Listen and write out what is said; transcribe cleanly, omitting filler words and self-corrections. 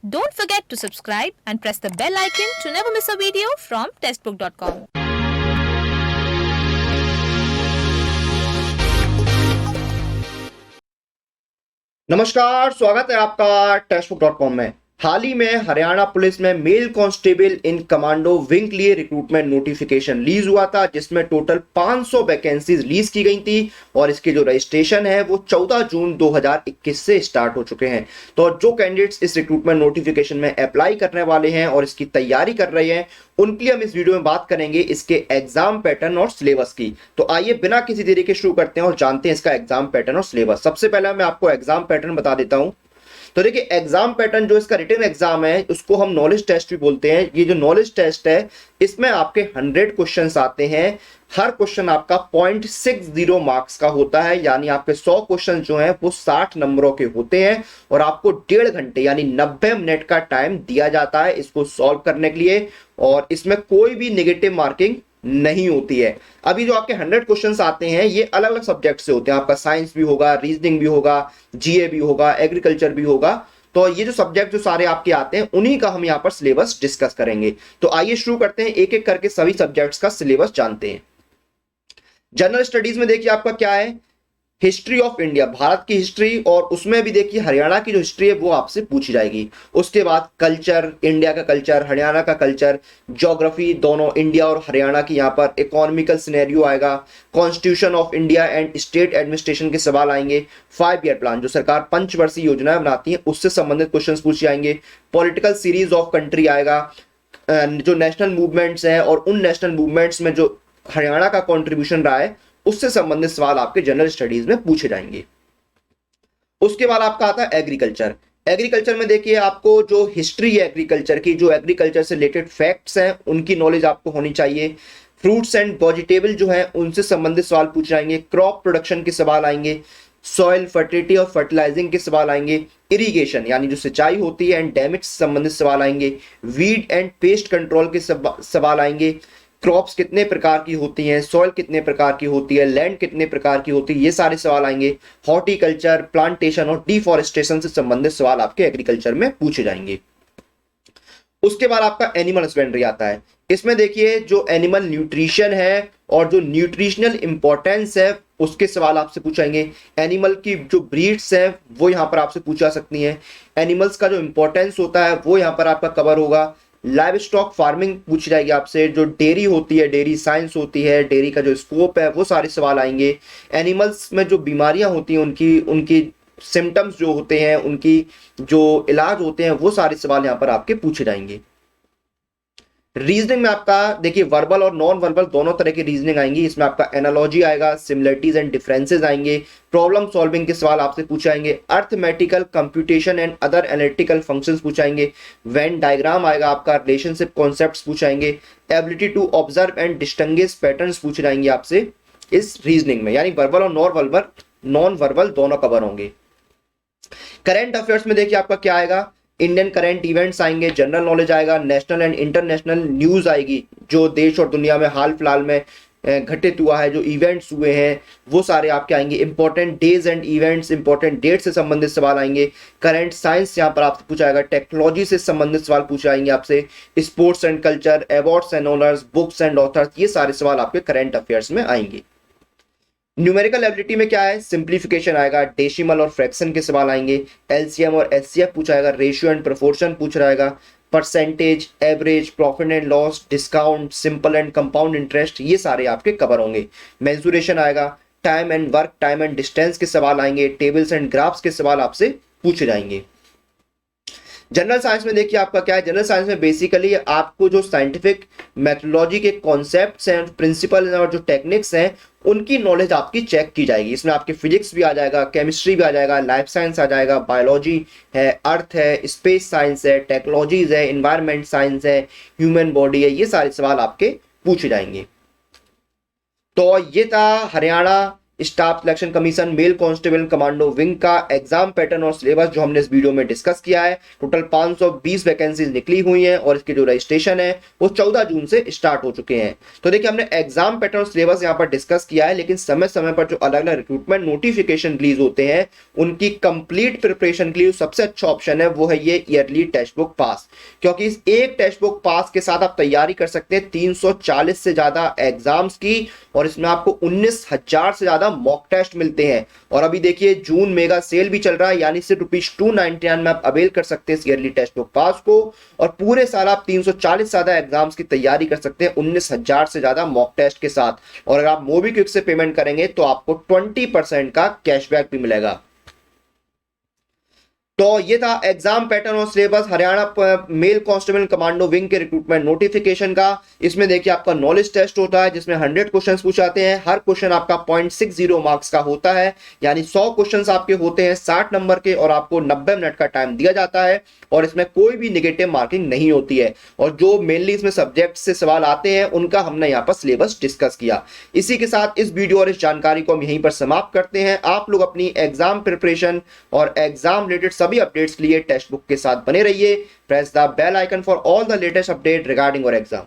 Don't forget to subscribe and press the bell icon to never miss a video from testbook.com. नमस्कार, स्वागत है आपका टेस्टबुक.com में। हाल ही में हरियाणा पुलिस में मेल कांस्टेबल इन कमांडो विंग के लिए रिक्रूटमेंट नोटिफिकेशन रिलीज हुआ था, जिसमें टोटल 500 वैकेंसीज रिलीज की गई थी और इसके जो रजिस्ट्रेशन है वो 14 जून 2021 से स्टार्ट हो चुके हैं। तो जो कैंडिडेट्स इस रिक्रूटमेंट नोटिफिकेशन में अप्लाई करने वाले हैं और इसकी तैयारी कर रहे हैं, उनके लिए हम इस वीडियो में बात करेंगे इसके एग्जाम पैटर्न और सिलेबस की। तो आइए बिना किसी देरी के शुरू करते हैं और जानते हैं इसका एग्जाम पैटर्न और सिलेबस। सबसे पहले मैं आपको एग्जाम पैटर्न बता देता हूं। तो देखिए, एग्जाम पैटर्न जो इसका रिटन एग्जाम है उसको हम नॉलेज टेस्ट भी बोलते हैं। ये जो नॉलेज टेस्ट है इसमें आपके 100 क्वेश्चंस आते हैं। हर क्वेश्चन आपका 0.60 मार्क्स का होता है, यानी आपके 100 क्वेश्चन जो हैं वो 60 नंबरों के होते हैं और आपको 1.5 घंटे यानी 90 मिनट का टाइम दिया जाता है इसको सॉल्व करने के लिए, और इसमें कोई भी नेगेटिव मार्किंग नहीं होती है। अभी जो आपके 100 क्वेश्चंस आते हैं ये अलग अलग सब्जेक्ट से होते हैं। आपका साइंस भी होगा, रीजनिंग भी होगा, जीए भी होगा, एग्रीकल्चर भी होगा। तो ये जो सब्जेक्ट जो सारे आपके आते हैं उन्हीं का हम यहाँ पर सिलेबस डिस्कस करेंगे। तो आइए शुरू करते हैं, एक एक करके सभी सब्जेक्ट्स का सिलेबस जानते हैं। जनरल स्टडीज में देखिए आपका क्या है, हिस्ट्री ऑफ इंडिया, भारत की हिस्ट्री, और उसमें भी देखिए हरियाणा की जो हिस्ट्री है वो आपसे पूछी जाएगी। उसके बाद कल्चर, इंडिया का कल्चर, हरियाणा का कल्चर, ज्योग्राफी, दोनों इंडिया और हरियाणा की यहाँ पर इकोनॉमिकल सिनेरियो आएगा। Constitution of India and state administration के सवाल आएंगे। 5 ईयर प्लान, जो सरकार पंचवर्षीय योजनाएं बनाती है उससे संबंधित क्वेश्चन पूछे जाएंगे। पॉलिटिकल सीरीज ऑफ कंट्री आएगा। जो नेशनल मूवमेंट्स हैं और उन नेशनल मूवमेंट्स में जो हरियाणा का कॉन्ट्रीब्यूशन रहा है उससे संबंधित सवाल आपके जनरल स्टडीज में पूछे जाएंगे। उसके बाद आपका आता है एग्रीकल्चर। एग्रीकल्चर में देखिए आपको जो हिस्ट्री है एग्रीकल्चर की, जो एग्रीकल्चर से रिलेटेड फैक्ट्स हैं उनकी नॉलेज आपको होनी चाहिए। फ्रूट्स एंड वेजिटेबल जो है उनसे संबंधित सवाल पूछे जाएंगे। क्रॉप प्रोडक्शन के सवाल आएंगे। सॉइल फर्टिलिटी और फर्टिलाइजिंग के सवाल आएंगे। इरिगेशन यानी जो सिंचाई होती है एंड डैमेज से संबंधित सवाल आएंगे। वीड एंड पेस्ट कंट्रोल के सवाल आएंगे। क्रॉप्स कितने प्रकार की होती हैं, सॉइल कितने प्रकार की होती है, लैंड कितने प्रकार की होती है, ये सारे सवाल आएंगे। हॉर्टिकल्चर, प्लांटेशन और डिफॉरेस्टेशन से संबंधित सवाल आपके एग्रीकल्चर में पूछे जाएंगे। उसके बाद आपका एनिमल हस्बेंड्री आता है। इसमें देखिए जो एनिमल न्यूट्रिशन है और जो न्यूट्रिशनल इंपॉर्टेंस है उसके सवाल आपसे पूछेंगे। एनिमल की जो ब्रीड्स है वो यहाँ पर आपसे पूछा सकती हैं। एनिमल्स का जो इंपॉर्टेंस होता है वो यहाँ पर आपका कवर होगा। लाइव स्टॉक फार्मिंग पूछी जाएगी आपसे। जो डेयरी होती है, डेयरी साइंस होती है, डेयरी का जो स्कोप है वो सारे सवाल आएंगे। एनिमल्स में जो बीमारियां होती हैं उनकी सिम्टम्स जो होते हैं, उनकी जो इलाज होते हैं वो सारे सवाल यहाँ पर आपके पूछे जाएंगे। रीजनिंग में आपका देखिए वर्बल और नॉन वर्बल दोनों तरह की रीजनिंग आएंगी। इसमें आपका एनालॉजी आएगा, सिमिलरिटीज एंड डिफरेंसेस आएंगे, प्रॉब्लम सॉल्विंग के सवाल आपसे पूछाएंगे, arithmetical computation and other analytical functions पूछाएंगे, वेन डायग्राम आएगा आपका, रिलेशनशिप कॉन्सेप्ट्स पूछाएंगे, ability to observe and distinguish patterns पूछे जाएंगे आपसे इस रीजनिंग में, यानी वर्बल और नॉन वर्बल दोनों कवर होंगे। करंट अफेयर्स में देखिए आपका क्या आएगा, इंडियन करंट इवेंट्स आएंगे, जनरल नॉलेज आएगा, नेशनल एंड इंटरनेशनल न्यूज आएगी, जो देश और दुनिया में हाल फिलहाल में घटित हुआ है, जो इवेंट्स हुए हैं वो सारे आपके आएंगे। Important days and events, important date से संबंधित सवाल आएंगे। करंट साइंस यहाँ पर आपसे पूछा जाएगा। टेक्नोलॉजी से संबंधित सवाल पूछे जाएंगे आपसे। Sports and culture, awards and honours, books and authors, ये सारे सवाल आपके करंट अफेयर्स में आएंगे। न्यूमेरिकल एबिलिटी में क्या है, सिंप्लीफिकेशन आएगा, डेसिमल और फ्रैक्शन के सवाल आएंगे, एलसीएम और एचसीएफ पूछा जाएगा, रेशियो एंड प्रोपोर्शन पूछ रहेगा, percentage, average, profit and loss, discount, simple and compound interest, ये सारे आपके कवर होंगे। मेंसुरेशन आएगा, time and work, time and distance के सवाल आएंगे, टेबल्स एंड ग्राफ्स के सवाल आपसे पूछे जाएंगे। जनरल साइंस में देखिए आपका क्या है, जनरल साइंस में बेसिकली आपको जो साइंटिफिक मेथोडोलॉजी के कॉन्सेप्ट्स हैं, प्रिंसिपल और जो टेक्निक्स हैं उनकी नॉलेज आपकी चेक की जाएगी। इसमें आपके फिजिक्स भी आ जाएगा, केमिस्ट्री भी आ जाएगा, लाइफ साइंस आ जाएगा, बायोलॉजी है, अर्थ है, स्पेस साइंस है, टेक्नोलॉजीज है, इन्वायरमेंट साइंस है, ह्यूमन बॉडी है, ये सारे सवाल आपके पूछे जाएंगे। तो ये था Haryana staff selection commission mail constable commando wing का एग्जाम पैटर्न और सिलेबस जो हमने इस वीडियो में डिस्कस किया है। टोटल 520 वैकेंसीज निकली हुई हैं और इसके जो रजिस्ट्रेशन है वो 14 जून से स्टार्ट हो चुके हैं। तो देखिए हमने एग्जाम पैटर्न और सिलेबस यहाँ पर डिस्कस किया है, लेकिन समय समय पर जो अलग अलग रिक्रूटमेंट नोटिफिकेशन रिलीज होते हैं उनकी कंप्लीट प्रिपरेशन के लिए सबसे अच्छा ऑप्शन है वो है ये ईयरली टेक्स्ट बुक पास, क्योंकि इस एक टेक्स्ट बुक पास के साथ आप तैयारी कर सकते हैं 340 से ज्यादा एग्जाम्स की, और इसमें आपको 19,000 से ज्यादा मॉक टेस्ट मिलते हैं। और अभी देखिए जून मेगा सेल भी चल रहा है, यानी सिर्फ ₹299 में आप अवेल कर सकते हैं इस ईयरली टेक्स्ट बुक पास को, और पूरे साल आप 340 से ज्यादा एग्जाम्स की तैयारी कर सकते हैं 19,000 से ज्यादा मॉक टेस्ट के साथ। और अगर आप मोबीक्विक से पेमेंट करेंगे तो आपको 20% का कैशबैक भी मिलेगा। तो ये था एग्जाम पैटर्न और syllabus Haryana mail constable commando wing के रिक्रूटमेंट नोटिफिकेशन का। इसमें देखिए आपका नॉलेज टेस्ट होता है जिसमें 100 क्वेश्चंस पूछाते हैं। हर क्वेश्चन आपका 0.60 मार्क्स का होता है, यानी 100 क्वेश्चंस आपके होते हैं 60 नंबर के, और आपको 90 मिनट का टाइम दिया जाता है और इसमें कोई भी नेगेटिव मार्किंग नहीं होती है। और जो मेनली इसमें सब्जेक्ट से सवाल आते हैं उनका हमने यहाँ पर सिलेबस डिस्कस किया। इसी के साथ इस वीडियो और इस जानकारी को हम यहीं पर समाप्त करते हैं। आप लोग अपनी एग्जाम प्रिपरेशन और एग्जाम रिलेटेड सभी अपडेट्स के लिए टेक्स्ट बुक के साथ बने रहिए। Press the bell icon for all the latest update regarding your exam.